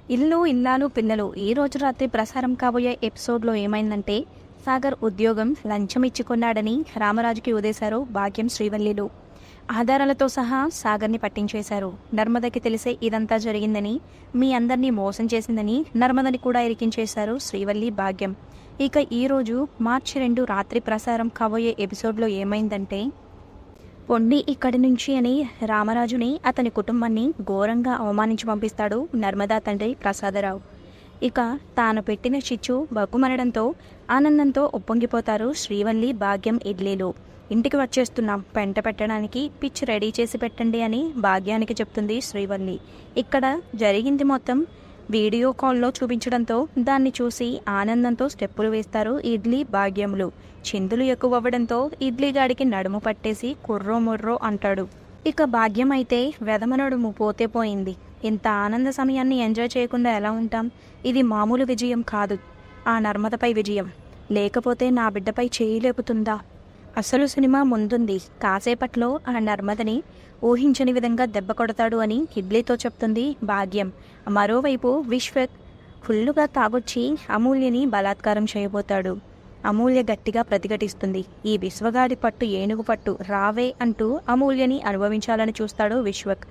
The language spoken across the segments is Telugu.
ఇల్లు ఇల్లాలు పిల్లలు ఈ రోజు రాత్రి ప్రసారం కాబోయే ఎపిసోడ్లో ఏమైందంటే సాగర్ ఉద్యోగం లంచం ఇచ్చుకున్నాడని రామరాజుకి ఉదేశారు భాగ్యం శ్రీవల్లిలు. ఆధారాలతో సహా సాగర్ని పట్టించేశారు. నర్మదకి తెలిసే ఇదంతా జరిగిందని, మీ అందరినీ మోసం చేసిందని నర్మదని కూడా ఇరికించేశారు శ్రీవల్లి భాగ్యం. ఇక ఈరోజు మార్చి 2 రాత్రి ప్రసారం కాబోయే ఎపిసోడ్లో ఏమైందంటే, పొండి ఇక్కడి నుంచి అని రామరాజుని అతని కుటుంబాన్ని ఘోరంగా అవమానించి పంపిస్తాడు నర్మదా తండ్రి ప్రసాదరావు. ఇక తాను పెట్టిన చిచ్చు బగ్గుమనడంతో ఆనందంతో ఉప్పొంగిపోతారు శ్రీవల్లి భాగ్యం ఇడ్లీలు. ఇంటికి వచ్చేస్తున్నాం, పెంట పెట్టడానికి పిచ్ రెడీ చేసి పెట్టండి అని భాగ్యానికి చెప్తుంది శ్రీవల్లి. ఇక్కడ జరిగింది మొత్తం వీడియో కాల్లో చూపించడంతో దాన్ని చూసి ఆనందంతో స్టెప్పులు వేస్తారు ఇడ్లీ భాగ్యములు. చిందులు ఎక్కువ అవ్వడంతో ఇడ్లీ గాడికి నడుము పట్టేసి కుర్రో ముర్రో అంటాడు. ఇక భాగ్యం అయితే వెదమనడుము పోతే పోయింది. ఇంత ఆనంద సమయాన్ని ఎంజాయ్ చేయకుండా ఎలా ఉంటాం? ఇది మామూలు విజయం కాదు, ఆ నర్మదపై విజయం. లేకపోతే నా బిడ్డపై చేయి లేపుతుందా? అసలు సినిమా ముందుంది. కాసేపట్లో ఆ నర్మదని ఊహించని విధంగా దెబ్బ కొడతాడు అని ఇడ్లీతో చెప్తుంది భాగ్యం. మరోవైపు విశ్వక్ ఫుల్లుగా తాగొచ్చి అమూల్యని బలాత్కారం చేయబోతాడు. అమూల్య గట్టిగా ప్రతిఘటిస్తుంది. ఈ విశ్వగాడి పట్టు ఏనుగు పట్టు, రావే అంటూ అమూల్యని అనుభవించాలని చూస్తాడు విశ్వక్.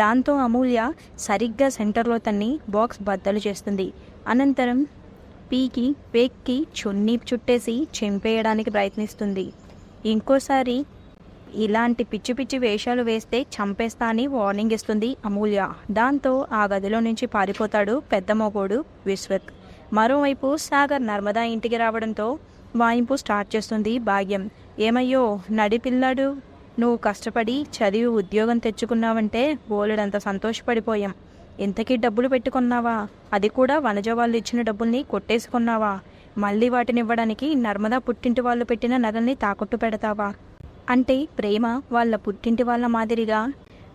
దాంతో అమూల్య సరిగ్గా సెంటర్లో తన్ని బాక్స్ బద్దలు చేస్తుంది. అనంతరం పీకి పేక్కి చున్నీ చుట్టేసి చింపేయడానికి ప్రయత్నిస్తుంది. ఇంకోసారి ఇలాంటి పిచ్చి పిచ్చి వేషాలు వేస్తే చంపేస్తా అని వార్నింగ్ ఇస్తుంది అమూల్య. దాంతో ఆ గదిలో నుంచి పారిపోతాడు పెద్ద మొగోడు విశ్వక్. మరోవైపు సాగర్ నర్మదా ఇంటికి రావడంతో వాయింపు స్టార్ట్ చేస్తుంది భాగ్యం. ఏమయ్యో నడిపిల్లాడు, నువ్వు కష్టపడి చదివి ఉద్యోగం తెచ్చుకున్నావంటే బోలెడంత సంతోషపడిపోయాం. ఇంతకీ డబ్బులు పెట్టుకున్నావా? అది కూడా వనజ వాళ్ళు ఇచ్చిన డబ్బుల్ని కొట్టేసుకున్నావా? మళ్ళీ వాటిని ఇవ్వడానికి నర్మదా పుట్టింటి వాళ్ళు పెట్టిన నగల్ని తాకట్టు పెడతావా? అంటే ప్రేమ వాళ్ళ పుట్టింటి వాళ్ళ మాదిరిగా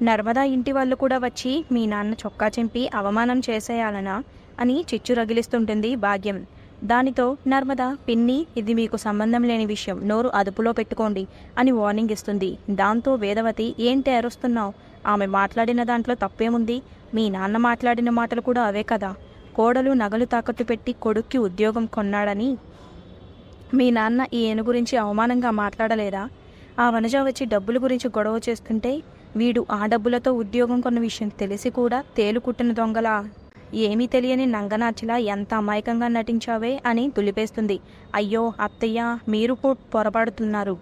నర్మదా ఇంటి వాళ్ళు కూడా వచ్చి మీ నాన్న చొక్కా చింపి అవమానం చేసేయాలనా అని చిచ్చు రగిలిస్తుంటుంది భాగ్యం. దానితో నర్మదా, పిన్ని, ఇది మీకు సంబంధం లేని విషయం, నోరు అదుపులో పెట్టుకోండి అని వార్నింగ్ ఇస్తుంది. దాంతో వేదవతి, ఏంటి అరుస్తున్నావు? ఆమె మాట్లాడిన దాంట్లో తప్పేముంది? మీ నాన్న మాట్లాడిన మాటలు కూడా అవే కదా. కోడలు నగలు తాకట్టు పెట్టి కొడుక్కి ఉద్యోగం కొన్నాడని మీ నాన్న ఈ ఏను గురించి అవమానంగా మాట్లాడలేదా? ఆ వనజ వచ్చి డబ్బుల గురించి గొడవ చేస్తుంటే వీడు ఆ డబ్బులతో ఉద్యోగం కొన్న విషయం తెలిసి కూడా తేలుకుట్టిన దొంగలా, ఏమీ తెలియని నంగనాచిలా ఎంత అమాయకంగా నటించావే అని దులిపేస్తుంది. అయ్యో అత్తయ్య, మీరు పొరపాడుతున్నారు.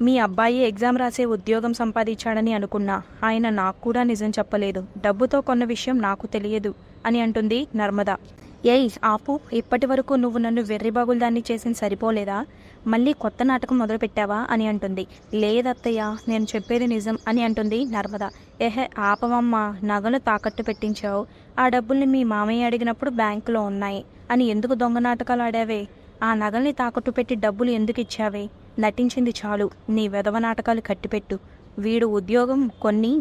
మీ అబ్బాయి ఎగ్జామ్ రాసే ఉద్యోగం సంపాదించాడని అనుకున్నా. ఆయన నాకు కూడా నిజం చెప్పలేదు. డబ్బుతో కొన్న విషయం నాకు తెలియదు అని అంటుంది నర్మద. ఏయ్ ఆపు, ఇప్పటి వరకు నువ్వు నన్ను వెర్రిబాగుల్దాన్ని చేసింది సరిపోలేదా? మళ్ళీ కొత్త నాటకం మొదలుపెట్టావా అని అంటుంది. లేదత్తయ్య, నేను చెప్పేది నిజం అని అంటుంది నర్మద. ఏహే ఆపవమ్మ, నగలు తాకట్టు పెట్టించావు. ఆ డబ్బుల్ని మీ మామయ్య అడిగినప్పుడు బ్యాంకులో ఉన్నాయి అని ఎందుకు దొంగ నాటకాలు ఆడావే? ఆ నగల్ని తాకట్టు పెట్టి డబ్బులు ఎందుకు ఇచ్చావే? నటించింది చాలు, నీ వెధవ నాటకాలు కట్టిపెట్టు. వీడు ఉద్యోగం కొన్ని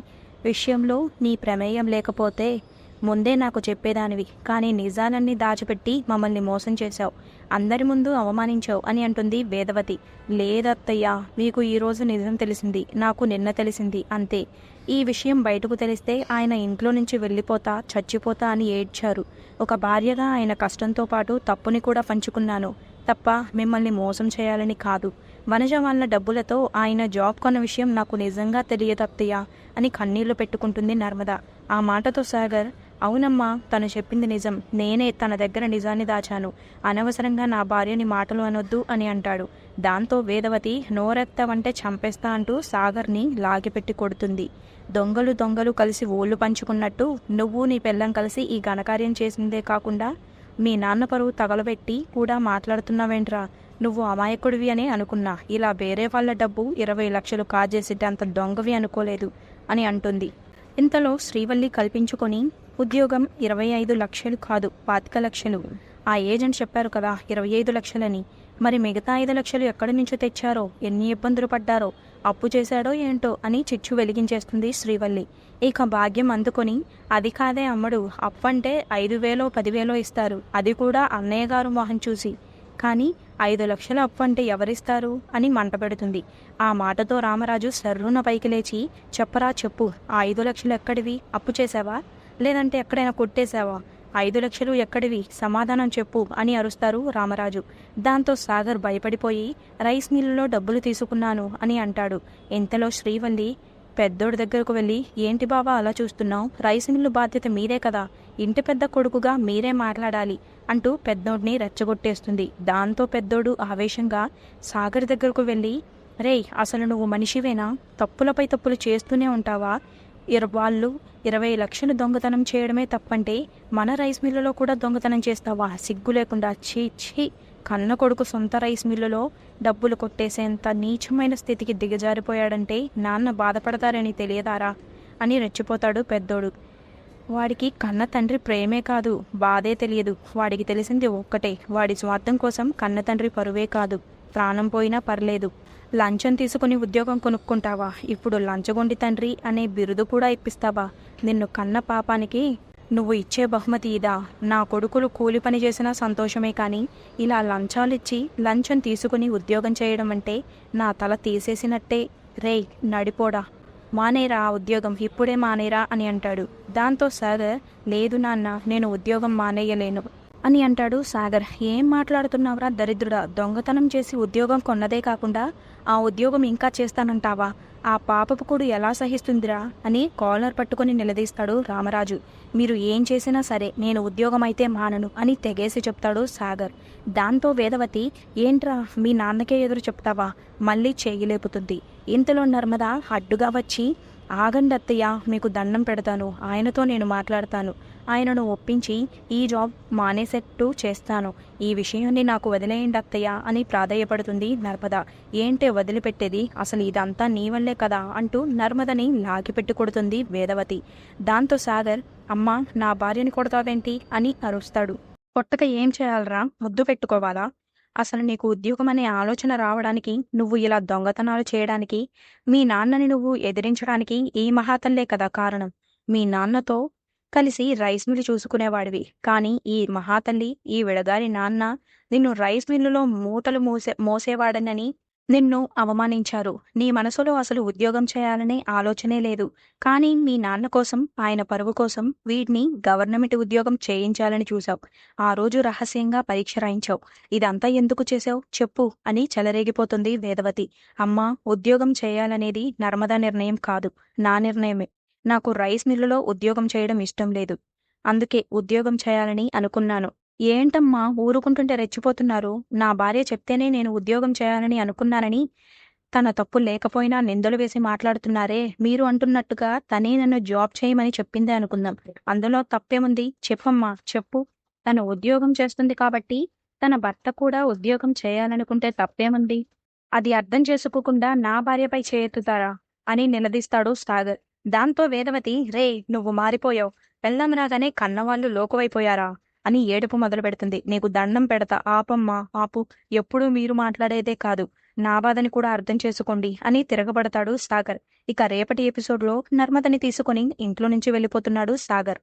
విషయంలో నీ ప్రమేయం లేకపోతే ముందే నాకు చెప్పేదానివి, కానీ నిజాలన్నీ దాచిపెట్టి మమ్మల్ని మోసం చేశావు, అందరి ముందు అవమానించావు అని అంటుంది వేదవతి. లేదత్తయ్య, మీకు ఈరోజు నిజం తెలిసింది, నాకు నిన్న తెలిసింది, అంతే. ఈ విషయం బయటకు తెలిస్తే ఆయన ఇంట్లో నుంచి వెళ్ళిపోతా చచ్చిపోతా అని ఏడ్చారు. ఒక భార్యగా ఆయన కష్టంతో పాటు తప్పుని కూడా పంచుకున్నాను తప్ప మిమ్మల్ని మోసం చేయాలని కాదు. వనజ వాళ్ళ డబ్బులతో ఆయన జాబ్ కొన్న విషయం నాకు నిజంగా తెలియదత్తయ్య అని కన్నీళ్లు పెట్టుకుంటుంది నర్మద. ఆ మాటతో సాగర్, అవునమ్మా, తను చెప్పింది నిజం, నేనే తన దగ్గర నిజాన్ని దాచాను, అనవసరంగా నా భార్యని మాటలు అనొద్దు అని అంటాడు. దాంతో వేదవతి, నోరెత్తవంటే చంపేస్తా అంటూ సాగర్ని లాగిపెట్టి కొడుతుంది. దొంగలు కలిసి ఓళ్ళు పంచుకున్నట్టు నువ్వు నీ పెళ్ళం కలిసి ఈ ఘనకార్యం చేసిందే కాకుండా మీ నాన్న పరువు తగలబెట్టి కూడా మాట్లాడుతున్నావేంట్రా? నువ్వు అమాయకుడివి అని అనుకున్నా. ఇలా వేరే వాళ్ళ డబ్బు 20 లక్షలు కాజేసితే అంత దొంగవి అనుకోలేదు అని అంటుంది. ఇంతలో శ్రీవల్లి కల్పించుకొని, ఉద్యోగం 25 లక్షలు కాదు 25 లక్షలు. ఆ ఏజెంట్ చెప్పారు కదా 25 లక్షలని. మరి మిగతా 5 లక్షలు ఎక్కడి నుంచో తెచ్చారో, ఎన్ని ఇబ్బందులు పడ్డారో, అప్పు చేశాడో ఏంటో అని చిచ్చు వెలిగించేస్తుంది శ్రీవల్లి. ఇక భాగ్యం అందుకొని, అది కాదే అమ్మడు, అప్పు అంటే 5,000 10,000 ఇస్తారు, అది కూడా అన్నయ్య గారు మొహం చూసి. కానీ 5 లక్షల అప్పు అంటే ఎవరిస్తారు అని మంట పెడుతుంది. ఆ మాటతో రామరాజు సర్రున పైకి లేచి, చెప్పరా చెప్పు, ఆ 5 లక్షలు ఎక్కడివి? అప్పు చేసావా? లేదంటే ఎక్కడైనా కొట్టేశావా? 5 లక్షలు ఎక్కడివి, సమాధానం చెప్పు అని అరుస్తారు రామరాజు. దాంతో సాగర్ భయపడిపోయి రైస్ మిల్లులో డబ్బులు తీసుకున్నాను అని అంటాడు. ఇంతలో శ్రీవల్లి పెద్దోడి దగ్గరకు వెళ్ళి, ఏంటి బావా అలా చూస్తున్నావు, రైస్ మిల్లు బాధ్యత మీరే కదా, ఇంటి పెద్ద కొడుకుగా మీరే మాట్లాడాలి అంటూ పెద్దోడిని రెచ్చగొట్టేస్తుంది. దాంతో పెద్దోడు ఆవేశంగా సాగర్ దగ్గరకు వెళ్ళి, రేయ్ అసలు నువ్వు మనిషివేనా, తప్పులపై తప్పులు చేస్తూనే ఉంటావా, వాళ్ళు 20 లక్షలు దొంగతనం చేయడమే తప్పంటే మన రైస్ మిల్లులో కూడా దొంగతనం చేస్తావా, సిగ్గు లేకుండా, ఛీ ఛీ, కన్న కొడుకు సొంత రైస్ మిల్లులో డబ్బులు కొట్టేసేంత నీచమైన స్థితికి దిగజారిపోయాడంటే నాన్న బాధపడతారని తెలియదారా అని రెచ్చిపోతాడు పెద్దోడు. వాడికి కన్న తండ్రి ప్రేమే కాదు బాధే తెలియదు. వాడికి తెలిసింది ఒక్కటే, వాడి స్వార్థం కోసం కన్న తండ్రి పరువే కాదు ప్రాణం పోయినా పర్లేదు. లంచం తీసుకుని ఉద్యోగం కొనుక్కుంటావా, ఇప్పుడు లంచగొండి తండ్రి అనే బిరుదు కూడా ఇప్పిస్తావా, నిన్ను కన్న పాపానికి నువ్వు ఇచ్చే బహుమతి ఇదా, నా కొడుకులు కూలి పని చేసినా సంతోషమే, కానీ ఇలా లంచాలిచ్చి లంచం తీసుకుని ఉద్యోగం చేయడం అంటే నా తల తీసేసినట్టే, రేయ్ నడిపోడా, మానేరా ఆ ఉద్యోగం, ఇప్పుడే మానేరా అని అంటాడు. దాంతో సాగర్, లేదు నాన్న నేను ఉద్యోగం మానేయలేను అని అంటాడు. సాగర్, ఏం మాట్లాడుతున్నావురా దరిద్రుడా, దొంగతనం చేసి ఉద్యోగం కొన్నదే కాకుండా ఆ ఉద్యోగం ఇంకా చేస్తానంటావా, ఆ పాపపు కూడా ఎలా సహిస్తుందిరా అని కాలర్ పట్టుకొని నిలదీస్తాడు రామరాజు. మీరు ఏం చేసినా సరే నేను ఉద్యోగం అయితే మానను అని తెగేసి చెప్తాడు సాగర్. దాంతో వేదవతి, ఏంట్రా మీ నాన్నకే ఎదురు చెప్తావా, మళ్ళీ చేయలేపుతుంది. ఇంతలో నర్మద అడ్డుగా వచ్చి, ఆగండి అత్తయ్య, మీకు దండం పెడతాను, ఆయనతో నేను మాట్లాడతాను, ఆయనను ఒప్పించి ఈ జాబ్ మానేసేట్టు చేస్తాను, ఈ విషయాన్ని నాకు వదిలేయండి అత్తయ్య అని ప్రాధేయపడుతుంది నర్మద. ఏంటే వదిలిపెట్టేది, అసలు ఇదంతా నీ వల్లే కదా అంటూ నర్మదని లాగిపెట్టి కొడుతుంది వేదవతి. దాంతో సాగర్, అమ్మా నా భార్యని కొడతావేంటి అని అరుస్తాడు. కొట్టక ఏం చేయాలరా, ముద్దు పెట్టుకోవాలా, అసలు నీకు ఉద్యోగం అనే ఆలోచన రావడానికి, నువ్వు ఇలా దొంగతనాలు చేయడానికి, మీ నాన్నని నువ్వు ఎదిరించడానికి ఈ మహాతల్లే కదా కారణం. మీ నాన్నతో కలిసి రైస్ మిల్లు చూసుకునేవాడివి, కానీ ఈ మహాతల్లి, ఈ విడగారి నాన్న నిన్ను రైస్ మిల్లులో మూటలు మోసేవాడనని నిన్ను అవమానించారు. నీ మనసులో అసలు ఉద్యోగం చేయాలనే ఆలోచనే లేదు, కానీ మీ నాన్న కోసం, ఆయన పరువు కోసం వీడిని గవర్నమెంట్ ఉద్యోగం చేయించాలని చూశావు. ఆ రోజు రహస్యంగా పరీక్ష రాయించావు. ఇదంతా ఎందుకు చేశావు చెప్పు అని చెలరేగిపోతుంది వేదవతి. అమ్మా, ఉద్యోగం చేయాలనేది నర్మదా నిర్ణయం కాదు, నా నిర్ణయమే. నాకు రైస్ మిల్లులో ఉద్యోగం చేయడం ఇష్టం లేదు, అందుకే ఉద్యోగం చేయాలని అనుకున్నాను. ఏంటమ్మా ఊరుకుంటుంటే రెచ్చిపోతున్నారు, నా భార్య చెప్తేనే నేను ఉద్యోగం చేయాలని అనుకున్నానని తన తప్పు లేకపోయినా నిందలు వేసి మాట్లాడుతున్నారే, మీరు అంటున్నట్టుగా తనే నన్ను జాబ్ చేయమని చెప్పిందే అనుకుందాం, అందులో తప్పేముంది, చెప్పమ్మా చెప్పు. తను ఉద్యోగం చేస్తుంది కాబట్టి తన భర్త కూడా ఉద్యోగం చేయాలనుకుంటే తప్పేముంది, అది అర్థం చేసుకోకుండా నా భార్యపై చేయెత్తుతారా అని నిలదీస్తాడు సాగర్. దాంతో వేదవతి, రే నువ్వు మారిపోయావు, పెళ్ళాం రాగానే కన్నవాళ్ళు లోకువైపోయారా అని ఏడుపు మొదలు పెడుతుంది. నీకు దండం పెడతా, ఆపమ్మా ఆపు, ఎప్పుడూ మీరు మాట్లాడేదే కాదు, నా బాధని కూడా అర్థం చేసుకోండి అని తిరగబడతాడు సాగర్. ఇక రేపటి ఎపిసోడ్లో నర్మదని తీసుకుని ఇంట్లో నుంచి వెళ్ళిపోతున్నాడు సాగర్.